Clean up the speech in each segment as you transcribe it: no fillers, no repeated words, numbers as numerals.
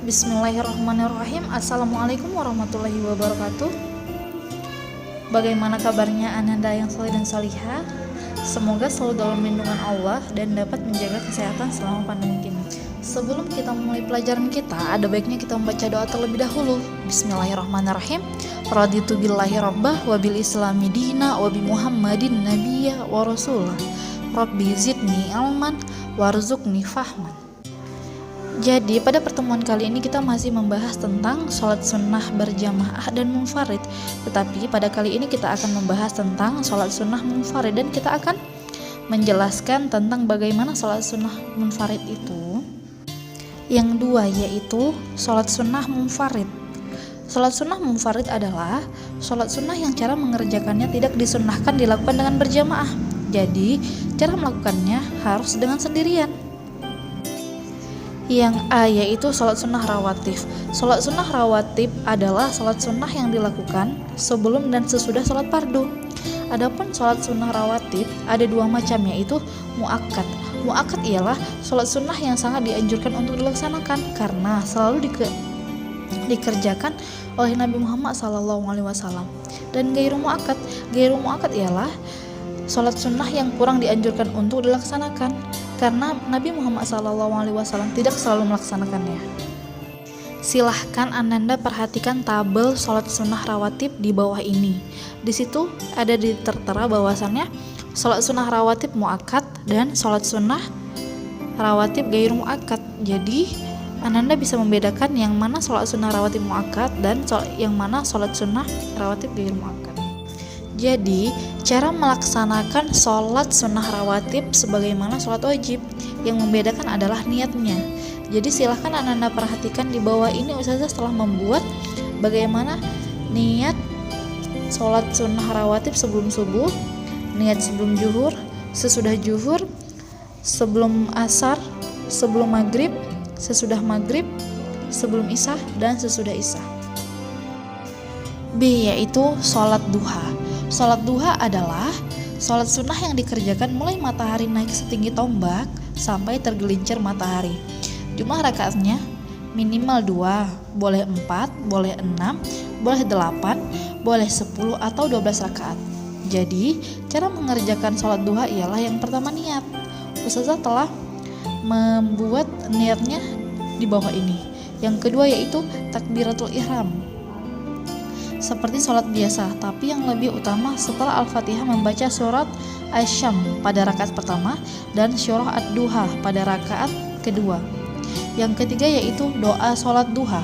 Bismillahirrahmanirrahim. Assalamualaikum warahmatullahi wabarakatuh. Bagaimana kabarnya Ananda yang saleh dan salihah? Semoga selalu dalam lindungan Allah dan dapat menjaga kesehatan selama pandemi ini. Sebelum kita memulai pelajaran kita, ada baiknya kita membaca doa terlebih dahulu. Bismillahirrahmanirrahim. Raditu billahi rabbah wa bil islami dina wa bi Muhammadin nabiyya wa rasulah. Rabbi zidni ilman warzuqni fahman. Jadi pada pertemuan kali ini kita masih membahas tentang sholat sunnah berjamaah dan munfarid. Tetapi pada kali ini kita akan membahas tentang sholat sunnah munfarid, dan kita akan menjelaskan tentang bagaimana sholat sunnah munfarid itu. Yang dua yaitu sholat sunnah munfarid. Sholat sunnah munfarid adalah sholat sunnah yang cara mengerjakannya tidak disunnahkan dilakukan dengan berjamaah. Jadi cara melakukannya harus dengan sendirian. Yang A yaitu sholat sunnah rawatib. Sholat sunnah rawatib adalah sholat sunnah yang dilakukan sebelum dan sesudah sholat fardu. Adapun sholat sunnah rawatib ada dua macam, yaitu muakkad. Muakkad ialah sholat sunnah yang sangat dianjurkan untuk dilaksanakan karena selalu dikerjakan oleh Nabi Muhammad SAW. Dan gairu muakkad. Gairu muakkad ialah sholat sunnah yang kurang dianjurkan untuk dilaksanakan karena Nabi Muhammad SAW tidak selalu melaksanakannya. Silahkan Ananda perhatikan tabel sholat sunnah rawatib di bawah ini. Di situ ada tertera bahwasannya sholat sunnah rawatib muakkad dan sholat sunnah rawatib gairu muakkad. Jadi Ananda bisa membedakan yang mana sholat sunnah rawatib muakkad dan yang mana sholat sunnah rawatib gairu muakkad. Jadi, cara melaksanakan sholat sunnah rawatib sebagaimana sholat wajib. Yang membedakan adalah niatnya. Jadi silahkan Ananda perhatikan di bawah ini Ustazah telah membuat bagaimana niat sholat sunnah rawatib sebelum subuh, niat sebelum zuhur, sesudah zuhur, sebelum asar, sebelum maghrib, sesudah maghrib, sebelum isya, dan sesudah isya. B yaitu sholat duha. Sholat duha adalah sholat sunnah yang dikerjakan mulai matahari naik setinggi tombak sampai tergelincir matahari. Jumlah rakaatnya minimal 2, boleh 4, boleh 6, boleh 8, boleh 10 atau 12 rakaat. Jadi cara mengerjakan sholat duha ialah yang pertama niat. Ustazah telah membuat niatnya di bawah ini. Yang kedua yaitu takbiratul ihram, seperti sholat biasa, tapi yang lebih utama setelah Al-Fatihah membaca surat Asy-Syams pada rakaat pertama dan surah Ad-Duha pada rakaat kedua. Yang ketiga yaitu doa sholat duha.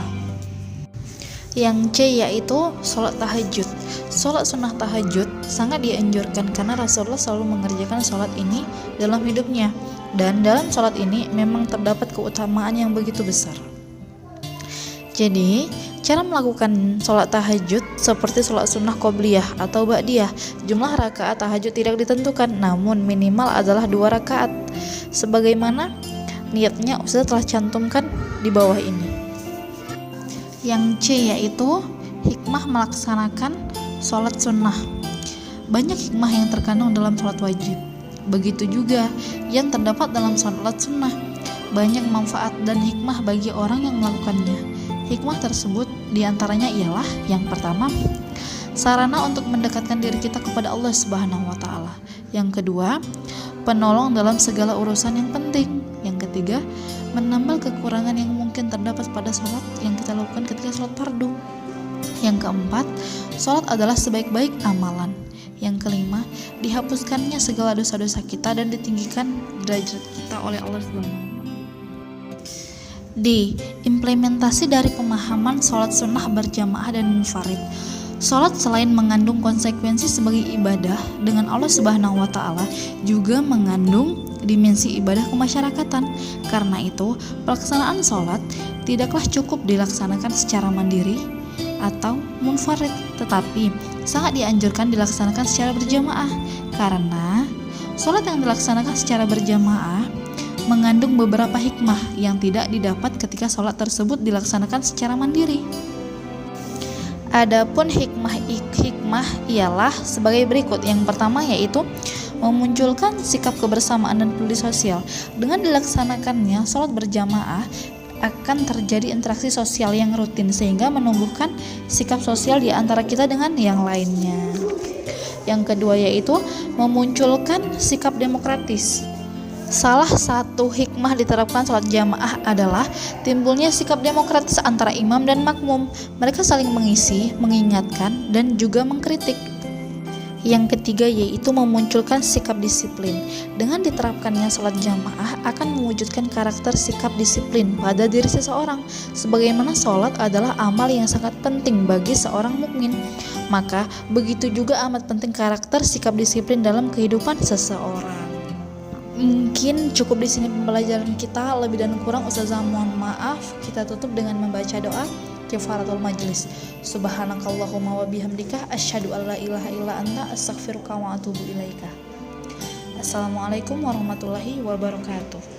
Yang C yaitu sholat tahajud. Sholat sunnah tahajud sangat dianjurkan karena Rasulullah selalu mengerjakan sholat ini dalam hidupnya, dan dalam sholat ini memang terdapat keutamaan yang begitu besar. Jadi cara melakukan sholat tahajud seperti sholat sunnah qobliyah atau ba'diyah. Jumlah rakaat tahajud tidak ditentukan, namun minimal adalah 2 rakaat. Sebagaimana niatnya Ustaz telah cantumkan di bawah ini. Yang C yaitu hikmah melaksanakan sholat sunnah. Banyak hikmah yang terkandung dalam sholat wajib. Begitu juga yang terdapat dalam sholat sunnah. Banyak manfaat dan hikmah bagi orang yang melakukannya. Hikmah tersebut diantaranya ialah yang pertama, sarana untuk mendekatkan diri kita kepada Allah Subhanahu wa Ta'ala. Yang kedua, penolong dalam segala urusan yang penting. Yang ketiga, menambal kekurangan yang mungkin terdapat pada sholat yang kita lakukan ketika sholat fardu. Yang keempat, sholat adalah sebaik-baik amalan. Yang kelima, dihapuskannya segala dosa-dosa kita dan ditinggikan derajat kita oleh Allah Subhanahu wa Ta'ala. D. Implementasi dari pemahaman sholat sunnah berjamaah dan munfarid. Sholat selain mengandung konsekuensi sebagai ibadah dengan Allah Subhanahu wa Ta'ala, juga mengandung dimensi ibadah kemasyarakatan. Karena itu, pelaksanaan sholat tidaklah cukup dilaksanakan secara mandiri atau munfarid, tetapi sangat dianjurkan dilaksanakan secara berjamaah. Karena sholat yang dilaksanakan secara berjamaah mengandung beberapa hikmah yang tidak didapat ketika sholat tersebut dilaksanakan secara mandiri. Adapun hikmah ialah sebagai berikut. Yang pertama yaitu memunculkan sikap kebersamaan dan peduli sosial. Dengan dilaksanakannya sholat berjamaah akan terjadi interaksi sosial yang rutin sehingga menumbuhkan sikap sosial di antara kita dengan yang lainnya. Yang kedua yaitu memunculkan sikap demokratis. Salah satu hikmah diterapkan sholat jamaah adalah timbulnya sikap demokratis antara imam dan makmum. Mereka saling mengisi, mengingatkan, dan juga mengkritik. Yang ketiga yaitu memunculkan sikap disiplin. Dengan diterapkannya sholat jamaah akan mewujudkan karakter sikap disiplin pada diri seseorang. Sebagaimana sholat adalah amal yang sangat penting bagi seorang mukmin, maka begitu juga amat penting karakter sikap disiplin dalam kehidupan seseorang. Mungkin cukup di sini pembelajaran kita, lebih dan kurang Ustazah mohon maaf. Kita tutup dengan membaca doa kifaratul majlis. Subhanakallahumma wa bihamdika asyhadu an la ilaha illa anta astaghfiruka wa atubu ilaika. Assalamualaikum warahmatullahi wabarakatuh.